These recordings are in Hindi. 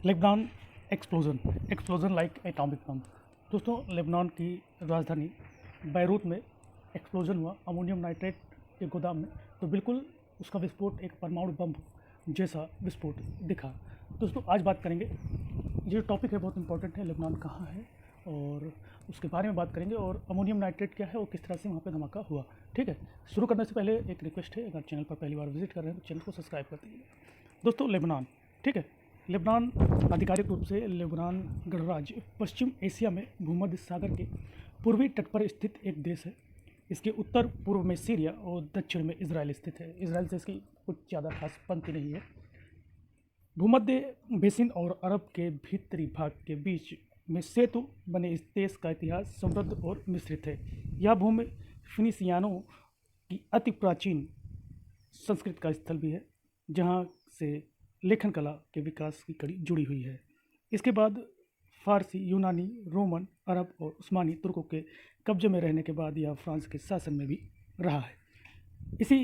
Lebanon explosion like atomic bomb. दोस्तों, लेबनान की राजधानी बैरूत में एक्सप्लोजन हुआ अमोनियम नाइट्रेट के गोदाम में। तो बिल्कुल उसका विस्फोट एक परमाणु बम जैसा विस्फोट दिखा। दोस्तों, आज बात करेंगे, ये टॉपिक है बहुत इंपॉर्टेंट है, लेबनान कहाँ है और उसके बारे में बात करेंगे और अमोनियम नाइट्रेट क्या है और किस तरह से वहाँ पे धमाका हुआ। ठीक है, शुरू करने से पहले एक रिक्वेस्ट है, अगर चैनल पर पहली बार विजिट कर रहे हैं तो चैनल को सब्सक्राइब कर दीजिए। दोस्तों, लेबनान, ठीक है, लेबनान आधिकारिक रूप से लेबनान गणराज्य पश्चिम एशिया में भूमध्य सागर के पूर्वी तट पर स्थित एक देश है। इसके उत्तर पूर्व में सीरिया और दक्षिण में इजराइल स्थित है। इजराइल से इसकी कुछ ज़्यादा खास पंक्ति नहीं है। भूमध्य बेसिन और अरब के भीतरी भाग के बीच में सेतु बने इस देश का इतिहास समृद्ध और मिश्रित है। यह भूमि फिनिशियानों की अति प्राचीन संस्कृति का स्थल भी है, जहाँ से लेखन कला के विकास की कड़ी जुड़ी हुई है। इसके बाद फारसी, यूनानी, रोमन, अरब और उस्मानी तुर्कों के कब्जे में रहने के बाद यह फ्रांस के शासन में भी रहा है। इसी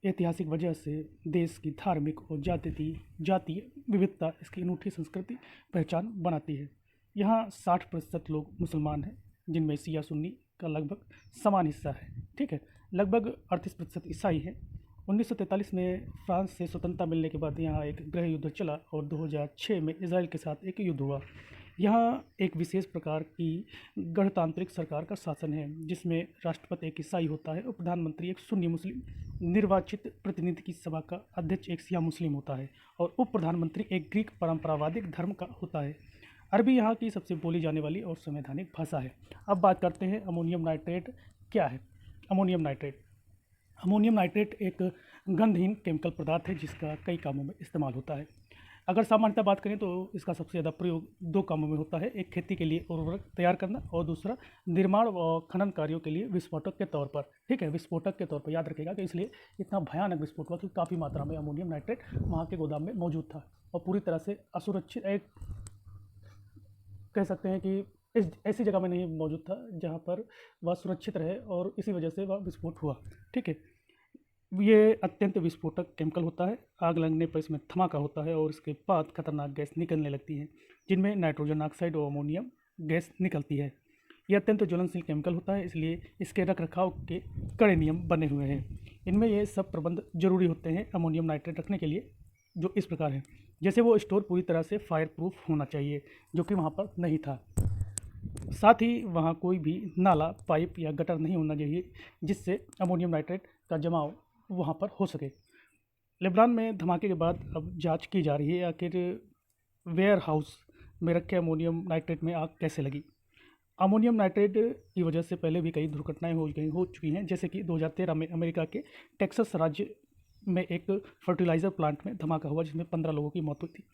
ऐतिहासिक वजह से देश की धार्मिक और जातीय विविधता इसकी अनूठी संस्कृति पहचान बनाती है। यहाँ 60% लोग मुसलमान हैं, जिनमें शिया सुन्नी का लगभग समान हिस्सा है। ठीक है, लगभग 38% ईसाई हैं। 1943 में फ्रांस से स्वतंत्रता मिलने के बाद यहाँ एक गृह युद्ध चला और 2006 में इजराइल के साथ एक युद्ध हुआ। यहाँ एक विशेष प्रकार की गणतांत्रिक सरकार का शासन है, जिसमें राष्ट्रपति एक ईसाई होता है और प्रधानमंत्री एक सुन्नी मुस्लिम, निर्वाचित प्रतिनिधि की सभा का अध्यक्ष एक शिया मुस्लिम होता है और उप प्रधानमंत्री एक ग्रीक परंपरावादी धर्म का होता है। अरबी यहाँ की सबसे बोली जाने वाली और संवैधानिक भाषा है। अब बात करते हैं अमोनियम नाइट्रेट क्या है। अमोनियम नाइट्रेट एक गंधहीन केमिकल पदार्थ है जिसका कई कामों में इस्तेमाल होता है। अगर सामान्यतः बात करें तो इसका सबसे ज़्यादा प्रयोग दो कामों में होता है, एक खेती के लिए उर्वरक तैयार करना और दूसरा निर्माण और खनन कार्यों के लिए विस्फोटक के तौर पर। ठीक है, विस्फोटक के तौर पर याद रखेगा कि इसलिए इतना भयानक विस्फोट हुआ कि काफ़ी मात्रा में अमोनियम नाइट्रेट वहाँ के गोदाम में मौजूद था और पूरी तरह से असुरक्षित, एक कह सकते हैं कि इस ऐसी जगह में नहीं मौजूद था जहाँ पर वह सुरक्षित रहे और इसी वजह से वह विस्फोट हुआ। ठीक है, ये अत्यंत विस्फोटक केमिकल होता है। आग लगने पर इसमें धमाका होता है और इसके बाद खतरनाक गैस निकलने लगती है, जिनमें नाइट्रोजन ऑक्साइड और अमोनियम गैस निकलती है। यह अत्यंत ज्वलनशील केमिकल होता है, इसलिए इसके रखरखाव के कड़े नियम बने हुए हैं। इनमें ये सब प्रबंध जरूरी होते हैं अमोनियम नाइट्रेट रखने के लिए, जो इस प्रकार है। जैसे वो स्टोर पूरी तरह से फायर प्रूफ होना चाहिए, जो कि वहाँ पर नहीं था। साथ ही वहाँ कोई भी नाला, पाइप या गटर नहीं होना चाहिए जिससे अमोनियम नाइट्रेट का जमाव वहाँ पर हो सके। लेबनान में धमाके के बाद अब जांच की जा रही है, आखिर वेयर हाउस में रखे अमोनियम नाइट्रेट में आग कैसे लगी। अमोनियम नाइट्रेट की वजह से पहले भी कई दुर्घटनाएं हो चुकी हैं, जैसे कि 2013 में अमेरिका के टेक्सास राज्य में एक फर्टिलाइज़र प्लांट में धमाका हुआ जिसमें 15 लोगों की मौत हुई थी।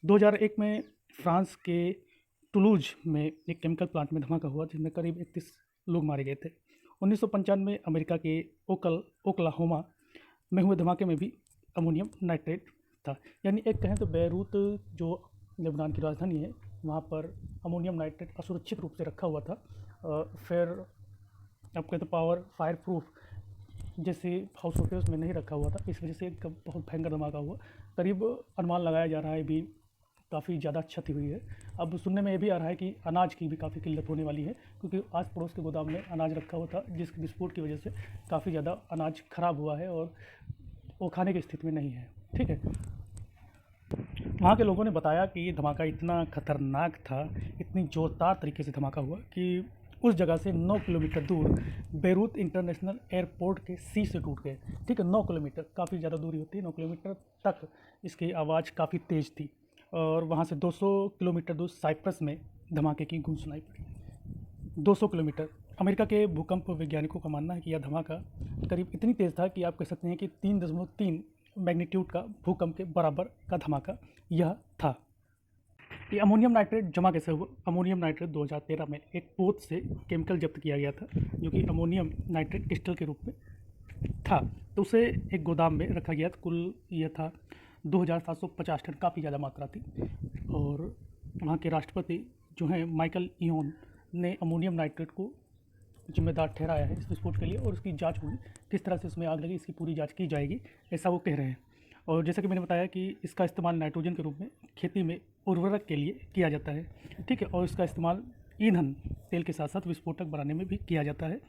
2001 में फ्रांस के टुलूज में एक केमिकल प्लांट में धमाका हुआ जिसमें करीब 31 लोग मारे गए थे। 1995 में अमेरिका के ओक्लाहोमा में हुए धमाके में भी अमोनियम नाइट्रेट था। यानी एक कहें तो बैरूत, जो लेबनान की राजधानी है, वहाँ पर अमोनियम नाइट्रेट असुरक्षित रूप से रखा हुआ था। फिर अब कहते पावर फायर प्रूफ जैसे हाउस होते उसमें नहीं रखा हुआ था, इस वजह से एक बहुत भयंकर धमाका हुआ। करीब अनुमान लगाया जा रहा है भी काफ़ी ज़्यादा क्षति हुई है। अब सुनने में ये भी आ रहा है कि अनाज की भी काफ़ी किल्लत होने वाली है, क्योंकि आस पड़ोस के गोदाम में अनाज रखा हुआ था जिस विस्फोट की वजह से काफ़ी ज़्यादा अनाज खराब हुआ है और वो खाने की स्थिति में नहीं है। ठीक है, वहाँ के लोगों ने बताया कि ये धमाका इतना खतरनाक था, इतनी ज़ोरदार तरीके से धमाका हुआ कि उस जगह से 9 किलोमीटर दूर बैरूत इंटरनेशनल एयरपोर्ट के सी से टूट गए। ठीक है, 9 किलोमीटर काफ़ी ज़्यादा दूरी होती है, 9 किलोमीटर तक इसकी आवाज़ काफ़ी तेज़ थी। और वहाँ से 200 किलोमीटर दूर साइप्रस में धमाके की गूंज सुनाई पड़ी। 200 किलोमीटर। अमेरिका के भूकंप वैज्ञानिकों का मानना है कि यह धमाका करीब इतनी तेज़ था कि आप कह सकते हैं कि 3.3 मैग्नीट्यूड का भूकंप के बराबर का धमाका यह था। ये अमोनियम नाइट्रेट जमा कैसे हुआ। अमोनियम नाइट्रेट 2013 में एक पोत से केमिकल जब्त किया गया था, जो कि अमोनियम नाइट्रेट क्रिस्टल के रूप में था। तो उसे एक गोदाम में रखा गया था। कुल यह था 2750 टन, काफ़ी ज़्यादा मात्रा थी। और वहाँ के राष्ट्रपति जो हैं माइकल इयोन ने अमोनियम नाइट्रेट को जिम्मेदार ठहराया है इस विस्फोट के लिए, और इसकी जांच होगी, किस तरह से इसमें आग लगी इसकी पूरी जांच की जाएगी, ऐसा वो कह रहे हैं। और जैसा कि मैंने बताया कि इसका इस्तेमाल नाइट्रोजन के रूप में खेती में उर्वरक के लिए किया जाता है, ठीक है। और इसका इस्तेमाल ईंधन तेल के साथ साथ विस्फोटक बनाने में भी किया जाता है।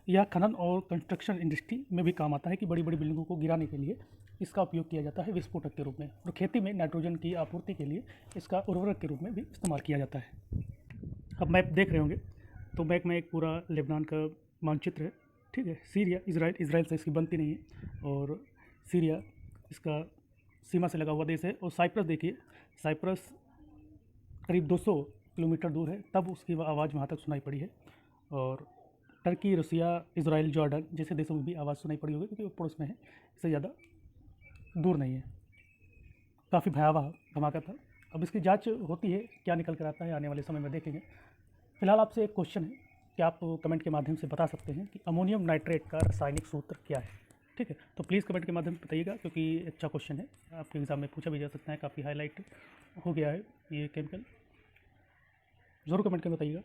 यह खनन और कंस्ट्रक्शन इंडस्ट्री में भी काम आता है कि बड़ी बड़ी बिल्डिंगों को गिराने के लिए इसका उपयोग किया जाता है विस्फोटक के रूप में। और खेती में नाइट्रोजन की आपूर्ति के लिए इसका उर्वरक के रूप में भी इस्तेमाल किया जाता है। अब मैप देख रहे होंगे, तो मैप में एक पूरा लेबनान का मानचित्र है, ठीक है। सीरिया, इजराइल से इसकी बनती नहीं है, और सीरिया इसका सीमा से लगा हुआ देश है। और साइप्रस देखिए, साइप्रस करीब 200 किलोमीटर दूर है, तब उसकी आवाज़ वहाँ तक सुनाई पड़ी है। और टर्की, रसिया, इजराइल, जॉर्डन जैसे देशों में भी आवाज़ सुनाई पड़ी होगी, क्योंकि वो पड़ोस में है, इससे ज़्यादा दूर नहीं है। काफ़ी भयावह धमाका था। अब इसकी जांच होती है, क्या निकल कर आता है आने वाले समय में देखेंगे। फिलहाल आपसे एक क्वेश्चन है कि आप कमेंट के माध्यम से बता सकते हैं कि अमोनियम नाइट्रेट का रासायनिक सूत्र क्या है, ठीक है। तो प्लीज़ कमेंट के माध्यम से बताइएगा, क्योंकि अच्छा क्वेश्चन है, आपके एग्ज़ाम में पूछा भी जा सकता है, काफ़ी हाईलाइट हो गया है ये केमिकल। ज़रूर कमेंट करके बताइएगा।